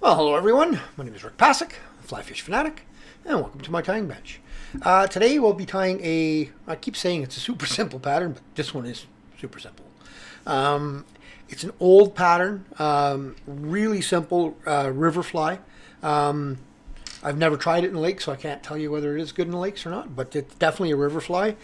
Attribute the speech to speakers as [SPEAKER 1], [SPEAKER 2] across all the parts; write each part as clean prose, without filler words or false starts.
[SPEAKER 1] Well, hello everyone. My name is Passek, FlyFish Fanatic, and welcome to my tying bench. Today we'll be tying I keep saying it's a super simple pattern, but this one is super simple. It's an old pattern, really simple river fly. I've never tried it in the lake, so I can't tell you whether it is good in the lakes or not, but it's definitely a river fly.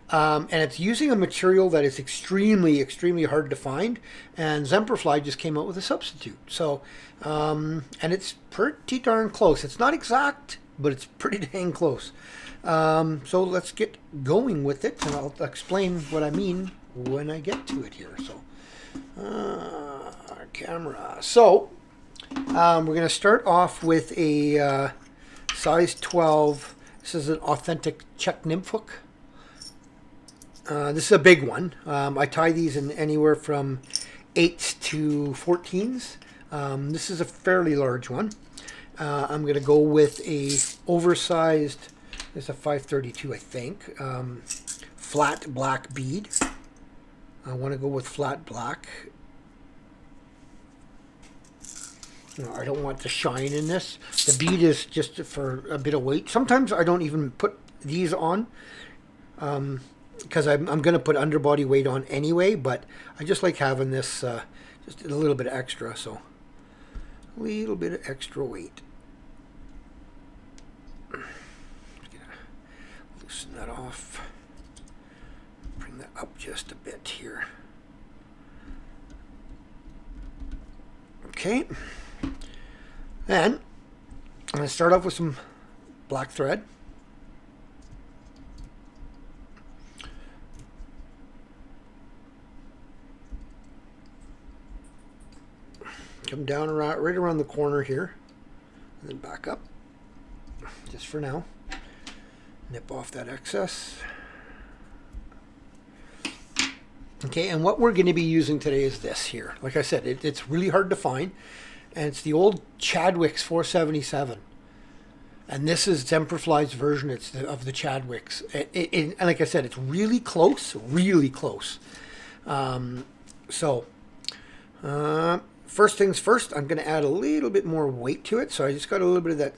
[SPEAKER 1] And it's using a material that is extremely, extremely hard to find. And Semperfli just came out with a substitute. So, and it's pretty darn close. It's not exact, but it's pretty dang close. So let's get going with it, and I'll explain what I mean when I get to it here. So, our camera. So, we're going to start off with a size 12. This is an authentic Czech Nymp hook. This is a big one. I tie these in anywhere from 8s to 14s. This is a fairly large one. I'm going to go with a oversized, it's a 532 I think, flat black bead. I want to go with flat black. No, I don't want the shine in this. The bead is just for a bit of weight. Sometimes I don't even put these on. Because I'm going to put underbody weight on anyway, but I just like having this just a little bit extra, so a little bit of extra weight. Just gonna loosen that off, bring that up just a bit here. Okay, then I'm going to start off with some black thread. Come down around, right around the corner here, and then back up, just for now. Nip off that excess. Okay, and what we're going to be using today is this here. Like I said, it's really hard to find, and it's the old Chadwicks 477. And this is Semperfli's version of the Chadwicks. And like I said, it's really close, really close. First things first, I'm going to add a little bit more weight to it. So I just got a little bit of that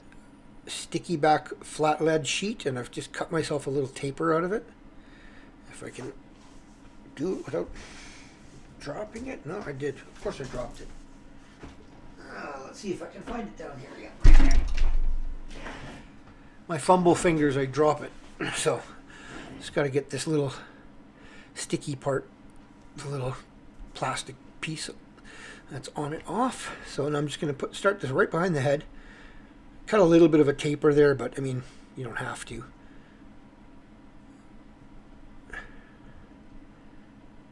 [SPEAKER 1] sticky back flat lead sheet, and I've just cut myself a little taper out of it. If I can do it without dropping it. No, I did. Of course I dropped it. Let's see if I can find it down here again. My fumble fingers, I drop it. So just got to get this little sticky part, the little plastic piece that's on it off. So and I'm just going to start this right behind the head. Cut a little bit of a taper there, but I mean, you don't have to.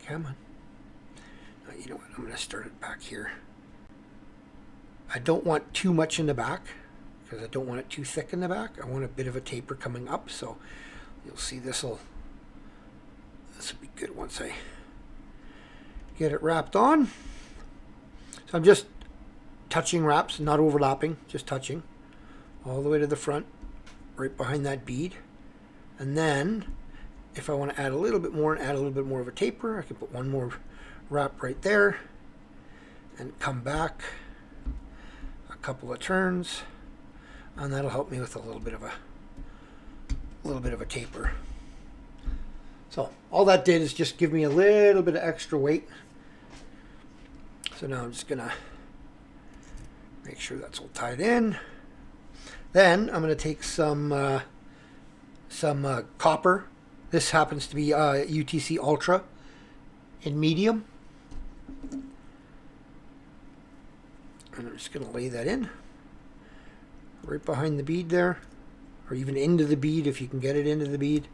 [SPEAKER 1] Come on. You know what? I'm going to start it back here. I don't want too much in the back because I don't want it too thick in the back. I want a bit of a taper coming up, so you'll see this will be good once I get it wrapped on. So I'm just touching wraps, not overlapping, just touching all the way to the front, right behind that bead. And then if I want to add a little bit more and add a little bit more of a taper, I can put one more wrap right there and come back a couple of turns, and that'll help me with a little bit of a taper. So all that did is just give me a little bit of extra weight. So now I'm just going to make sure that's all tied in. Then I'm going to take some copper. This happens to be UTC Ultra in medium. And I'm just going to lay that in right behind the bead there, or even into the bead if you can get it into the bead.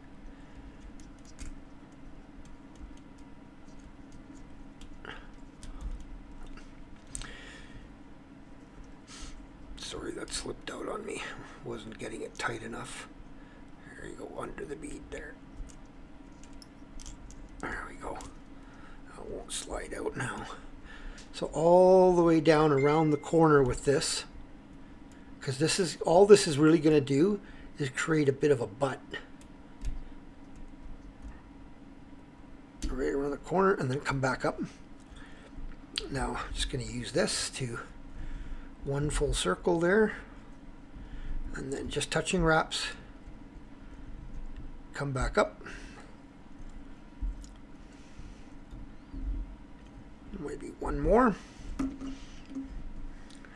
[SPEAKER 1] Sorry, that slipped out on me. Wasn't getting it tight enough. There you go, under the bead there. There we go. It won't slide out now. So all the way down around the corner with this, because this is all this is really going to do is create a bit of a butt. Right around the corner and then come back up. Now I'm just going to use this to one full circle there, and then just touching wraps. Come back up. Maybe one more.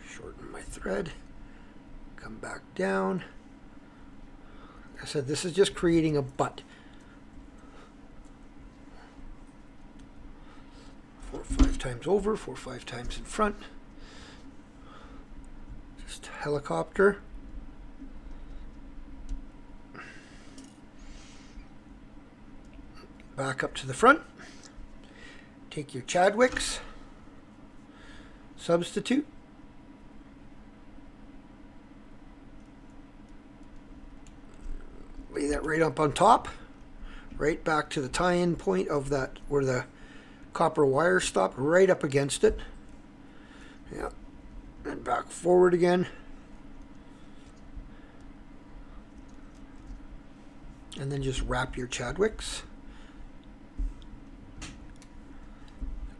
[SPEAKER 1] Shorten my thread. Come back down. Like I said, this is just creating a butt. 4 or 5 times over, 4 or 5 times in front. Just helicopter. Back up to the front. Take your Chadwicks, substitute. Lay that right up on top, right back to the tie-in point of that, where the copper wire stopped, right up against it. Yeah, and back forward again. And then just wrap your Chadwicks.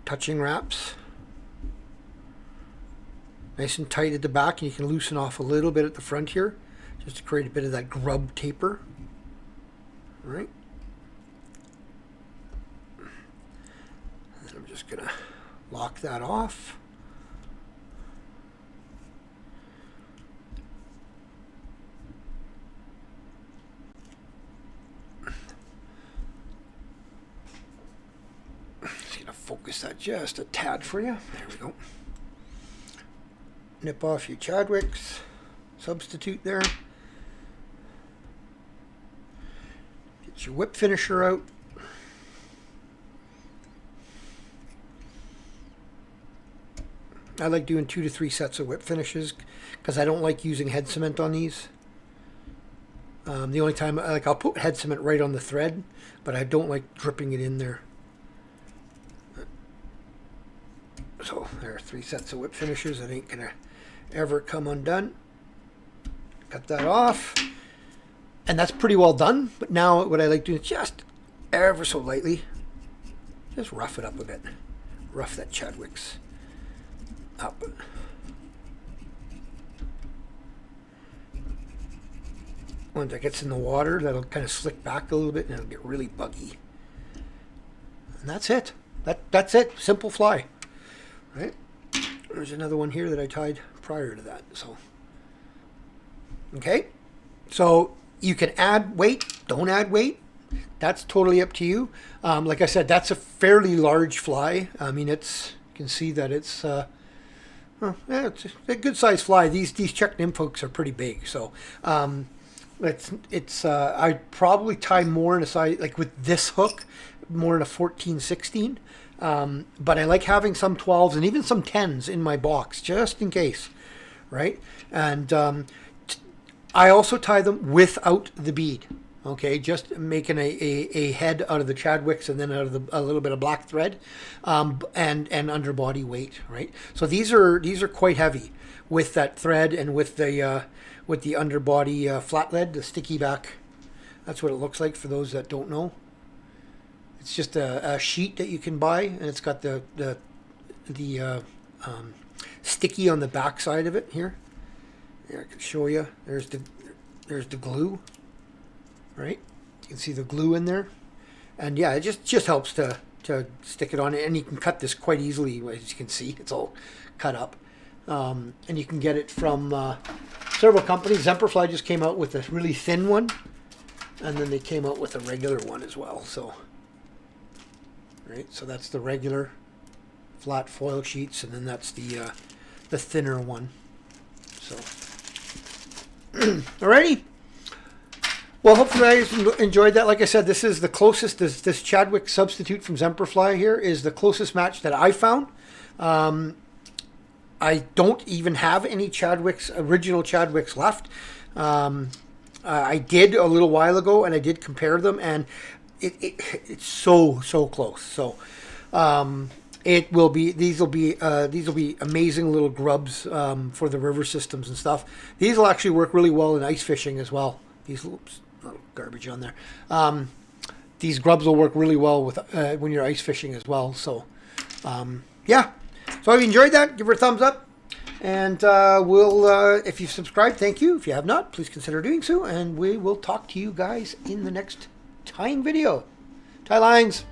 [SPEAKER 1] Touching wraps. Nice and tight at the back, and you can loosen off a little bit at the front here, just to create a bit of that grub taper. All right. And then I'm just gonna lock that off. Focus that just a tad for you. There we go. Nip off your Chadwicks. Substitute there. Get your whip finisher out. I like doing 2 to 3 sets of whip finishes because I don't like using head cement on these. The only time, I'll put head cement right on the thread, but I don't like dripping it in there. So there are 3 sets of whip finishers that ain't gonna ever come undone. Cut that off, and that's pretty well done. But now what I like doing is just ever so lightly, just rough it up a bit. Rough that Chadwicks up. Once that gets in the water, that'll kind of slick back a little bit, and it'll get really buggy. And that's it. That's it. Simple fly. Right, there's another one here that I tied prior to that. So, okay, so you can add weight, don't add weight. That's totally up to you. Like I said, that's a fairly large fly. I mean, you can see that it's it's a good sized fly. These Czech Nymp hooks are pretty big. So, I'd probably tie more in a size, like with this hook, more in a 14, 16. But I like having some 12s and even some 10s in my box, just in case, right? And I also tie them without the bead, okay? Just making a head out of the Chadwicks and then out of a little bit of black thread, and underbody weight, right? So these are quite heavy with that thread and with the underbody flat lead, the sticky back. That's what it looks like for those that don't know. It's just a sheet that you can buy, and it's got the sticky on the back side of it here. Here, I can show you. There's the glue, right? You can see the glue in there, and yeah, it just helps to stick it on, and you can cut this quite easily. As you can see, it's all cut up, and you can get it from several companies. Semperfli just came out with a really thin one, and then they came out with a regular one as well. So. Right, so that's the regular flat foil sheets, and then that's the thinner one. So, alrighty. Well, hopefully you guys enjoyed that. Like I said, this is the closest. This Chadwick substitute from Semperfli here is the closest match that I found. I don't even have any original Chadwicks left. I did a little while ago, and I did compare them, and it's so close. So these will be amazing little grubs for the river systems and stuff. These will actually work really well in ice fishing as well. These little garbage on there. These grubs will work really well with when you're ice fishing as well. So yeah. So if you enjoyed that, give her a thumbs up. And if you've subscribed, thank you. If you have not, please consider doing so. And we will talk to you guys in the next tying video. Tie lines.